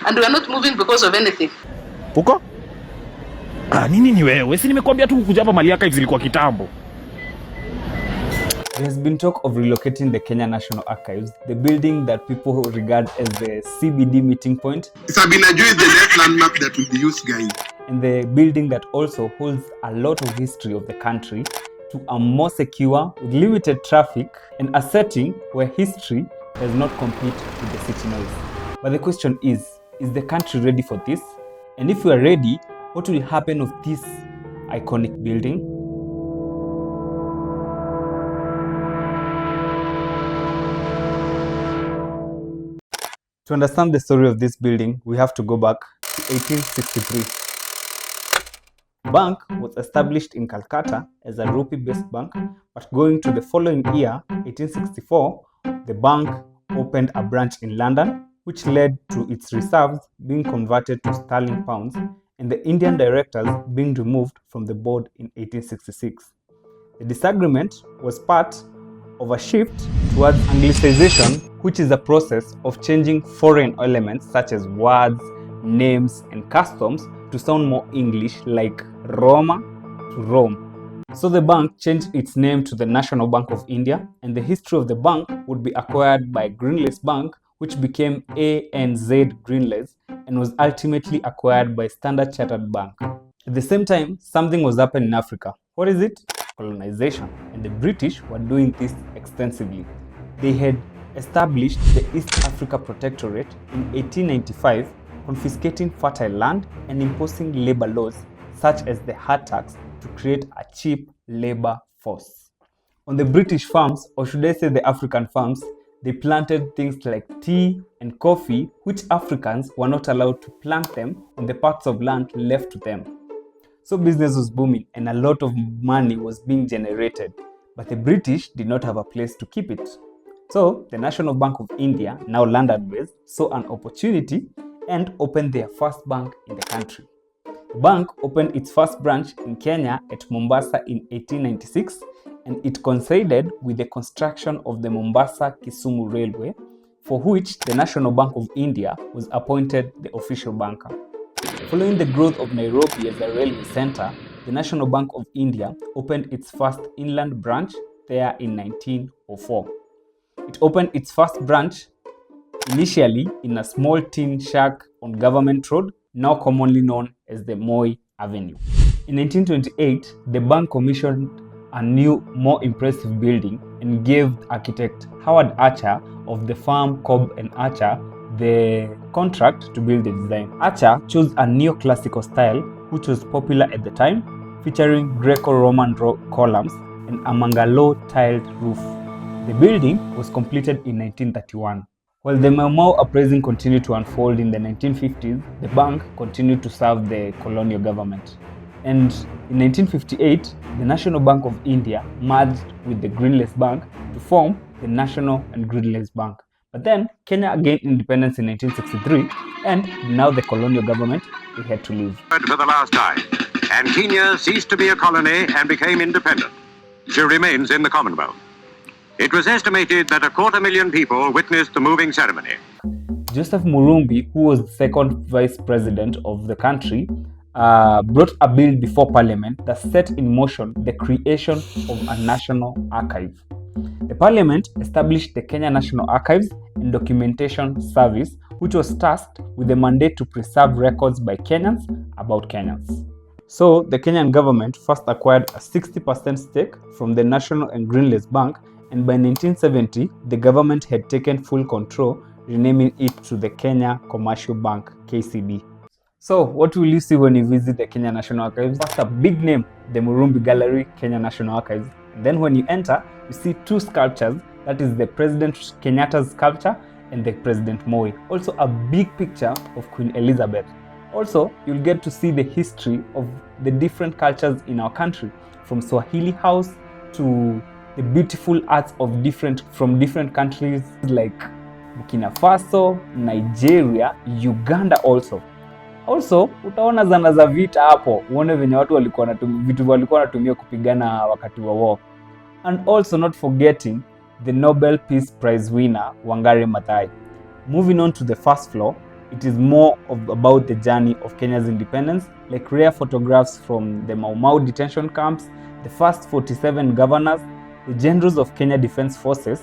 and we are not moving because of anything. Uko? Nini ni wewe? Si nimekuambia tu kukuja hapa mali archives ilikuwa kitambo. There has been talk of relocating the Kenya National Archives, the building that people regard as the CBD meeting point. Sabinajua is the next landmark that will be used, guys. And the building that also holds a lot of history of the country to a more secure, with limited traffic, and a setting where history does not compete with the city noise. But the question is the country ready for this? And if we are ready, what will happen of this iconic building? To understand the story of this building, we have to go back to 1863. The bank was established in Calcutta as a rupee-based bank, but going to the following year, 1864, the bank opened a branch in London, which led to its reserves being converted to sterling pounds and the Indian directors being removed from the board in 1866. The disagreement was part of a shift towards Anglicization, which is a process of changing foreign elements such as words, names, and customs to sound more English, like Roma to Rome. So the bank changed its name to the National Bank of India, and the history of the bank would be acquired by Greenlace Bank, which became ANZ Greenlace and was ultimately acquired by Standard Chartered Bank. At the same time, something was happening in Africa. What is it? Colonization. And the British were doing this extensively. They had established the East Africa Protectorate in 1895, confiscating fertile land and imposing labor laws such as the hard tax to create a cheap labor force. On the British farms, or should I say the African farms, they planted things like tea and coffee, which Africans were not allowed to plant them on the parts of land left to them. So business was booming and a lot of money was being generated, but the British did not have a place to keep it. So the National Bank of India, now London-based, saw an opportunity and opened their first bank in the country. The bank opened its first branch in Kenya at Mombasa in 1896, and it coincided with the construction of the Mombasa-Kisumu Railway, for which the National Bank of India was appointed the official banker. Following the growth of Nairobi as a railway center, the National Bank of India opened its first inland branch there in 1904. It opened its first branch initially in a small tin shack on Government Road, now commonly known as the Moi Avenue. In 1928, the bank commissioned a new, more impressive building and gave architect Howard Archer of the firm Cobb and Archer the contract to build the design. Archer chose a neoclassical style which was popular at the time, featuring Greco-Roman columns and a Mangalo tiled roof. The building was completed in 1931. While the Mau Mau uprising continued to unfold in the 1950s, the bank continued to serve the colonial government. And in 1958, the National Bank of India merged with the Greenlace Bank to form the National and Greenlace Bank. But then Kenya gained independence in 1963, and now the colonial government, they had to leave. For the last time, and Kenya ceased to be a colony and became independent. She remains in the Commonwealth. It was estimated that 250,000 people witnessed the moving ceremony. Joseph Murumbi, who was the second vice president of the country, brought a bill before Parliament that set in motion the creation of a national archive. The Parliament established the Kenya National Archives and Documentation Service, which was tasked with the mandate to preserve records by Kenyans about Kenyans. So the Kenyan government first acquired a 60% stake from the National and Greenlace Bank, and by 1970, the government had taken full control, renaming it to the Kenya Commercial Bank, KCB. So what will you see when you visit the Kenya National Archives? First, a big name, the Murumbi Gallery, Kenya National Archives. And then when you enter, you see two sculptures, that is the President Kenyatta's sculpture and the President Moi. Also a big picture of Queen Elizabeth. Also, you'll get to see the history of the different cultures in our country, from Swahili house to the beautiful arts of from different countries like Burkina Faso, Nigeria, Uganda also. Also, utaona zana za vita hapo, uone venye watu vitu walikuwa wanatumia kupigana wakati wa war. And also not forgetting the Nobel Peace Prize winner Wangari Maathai. Moving on to the first floor, It is more about the journey of Kenya's independence, like rare photographs from the Mau Mau detention camps, the first 47 governors, the generals of Kenya Defense Forces,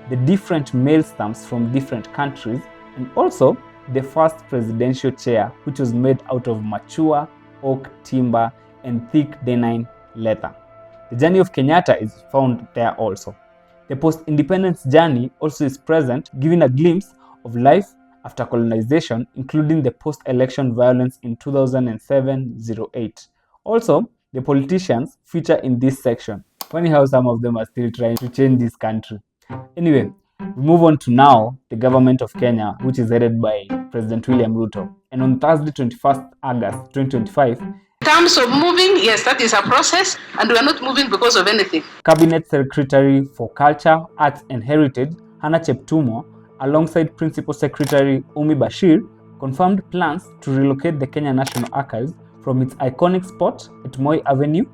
the different mail stamps from different countries, and also the first presidential chair, which was made out of mature oak timber and thick denim leather. The journey of Kenyatta is found there also. The post-independence journey also is present, giving a glimpse of life after colonization, including the post-election violence in 2007-08. Also, the politicians feature in this section. Funny how some of them are still trying to change this country. Anyway, we move on to now the government of Kenya, which is headed by President William Ruto. And on Thursday, 21st August 2025, In terms of moving, yes, that is a process, and we are not moving because of anything. Cabinet Secretary for Culture, Arts and Heritage, Hannah Cheptumo, alongside Principal Secretary Umi Bashir, confirmed plans to relocate the Kenya National Archives from its iconic spot at Moi Avenue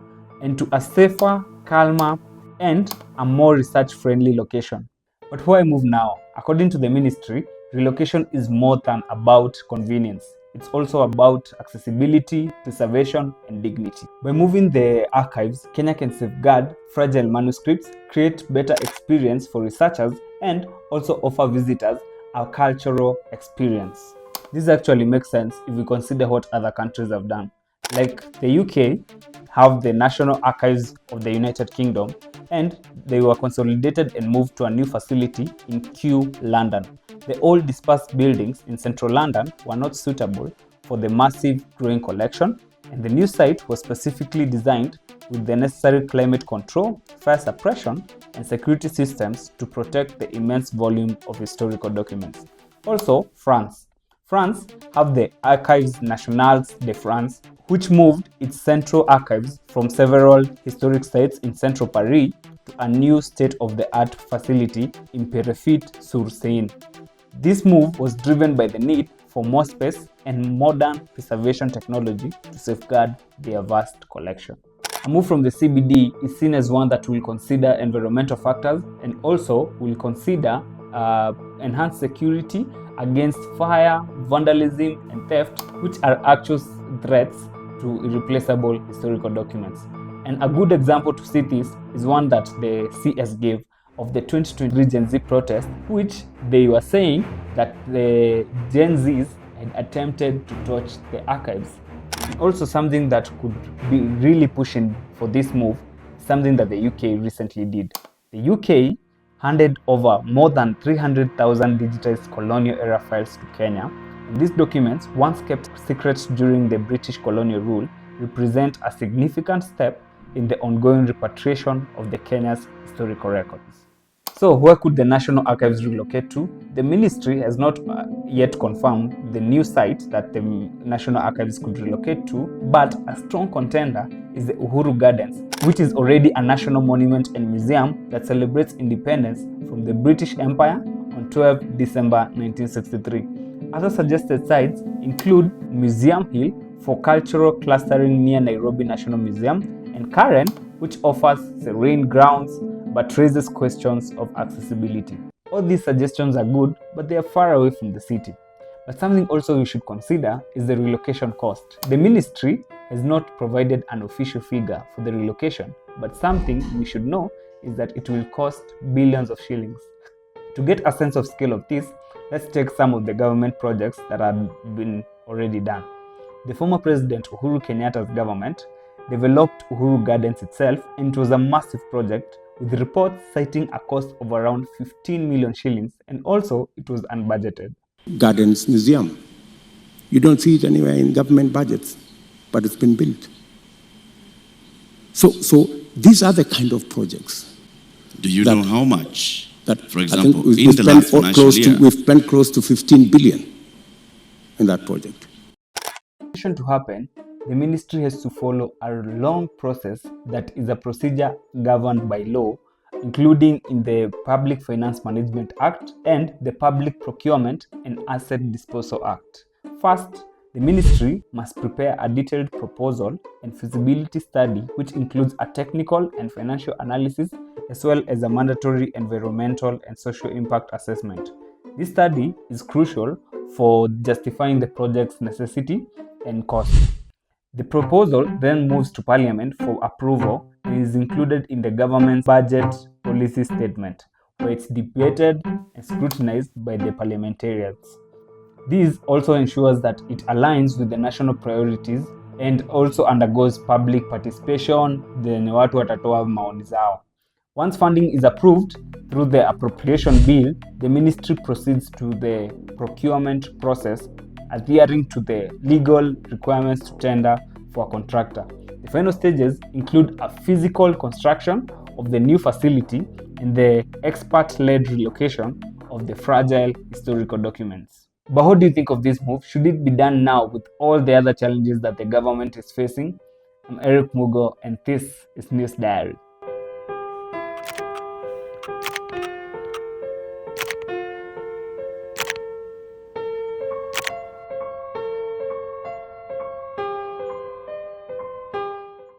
and to a safer, calmer, and a more research-friendly location. But why move now? According to the ministry, relocation is more than about convenience. It's also about accessibility, preservation, and dignity. By moving the archives, Kenya can safeguard fragile manuscripts, create better experience for researchers, and also offer visitors a cultural experience. This actually makes sense if we consider what other countries have done. Like the UK have the National Archives of the United Kingdom, and they were consolidated and moved to a new facility in Kew, London. The old dispersed buildings in central London were not suitable for the massive growing collection, and the new site was specifically designed with the necessary climate control, fire suppression, and security systems to protect the immense volume of historical documents. Also, France. France have the Archives Nationales de France, which moved its central archives from several historic sites in central Paris to a new state-of-the-art facility in Pierrefitte-sur-Seine. This move was driven by the need for more space and modern preservation technology to safeguard their vast collection. A move from the CBD is seen as one that will consider environmental factors and also will consider enhanced security against fire, vandalism, and theft, which are actual threats to irreplaceable historical documents. And a good example to see this is one that the CS gave of the 2023 Gen Z protest, which they were saying that the Gen Zs had attempted to touch the archives. Also, something that could be really pushing for this move, something that the UK recently did. The UK handed over more than 300,000 digitized colonial era files to Kenya. And these documents, once kept secret during the British colonial rule, represent a significant step in the ongoing repatriation of the Kenya's historical records. So, where could the National Archives relocate to? The ministry has not yet confirmed the new site that the National Archives could relocate to, but a strong contender is the Uhuru Gardens, which is already a national monument and museum that celebrates independence from the British Empire on 12 December 1963. Other suggested sites include Museum Hill for cultural clustering near Nairobi National Museum, and Karen, which offers serene grounds but raises questions of accessibility. All these suggestions are good, but they are far away from the city. But something also we should consider is the relocation cost. The ministry has not provided an official figure for the relocation, but something we should know is that it will cost billions of shillings. To get a sense of scale of this, let's take some of the government projects that have been already done. The former President Uhuru Kenyatta's government developed Uhuru Gardens itself, and it was a massive project with reports citing a cost of around 15 million shillings, and also it was unbudgeted. Gardens Museum. You don't see it anywhere in government budgets, but it's been built. So these are the kind of projects. Do you know how much? That, for example, in the last financial year, we've spent close to 15 billion in that project. To happen, the ministry has to follow a long process that is a procedure governed by law, including in the Public Finance Management Act and the Public Procurement and Asset Disposal Act. First, the ministry must prepare a detailed proposal and feasibility study, which includes a technical and financial analysis, as well as a mandatory environmental and social impact assessment. This study is crucial for justifying the project's necessity and cost. The proposal then moves to Parliament for approval and is included in the government's budget policy statement, where it's debated and scrutinized by the parliamentarians. This also ensures that it aligns with the national priorities and also undergoes public participation, then watu watatoa maoni zao. Once funding is approved through the appropriation bill, the ministry proceeds to the procurement process, adhering to the legal requirements to tender for a contractor. The final stages include a physical construction of the new facility and the expert-led relocation of the fragile historical documents. But what do you think of this move? Should it be done now with all the other challenges that the government is facing? I'm Eric Mugo, and this is News Diary.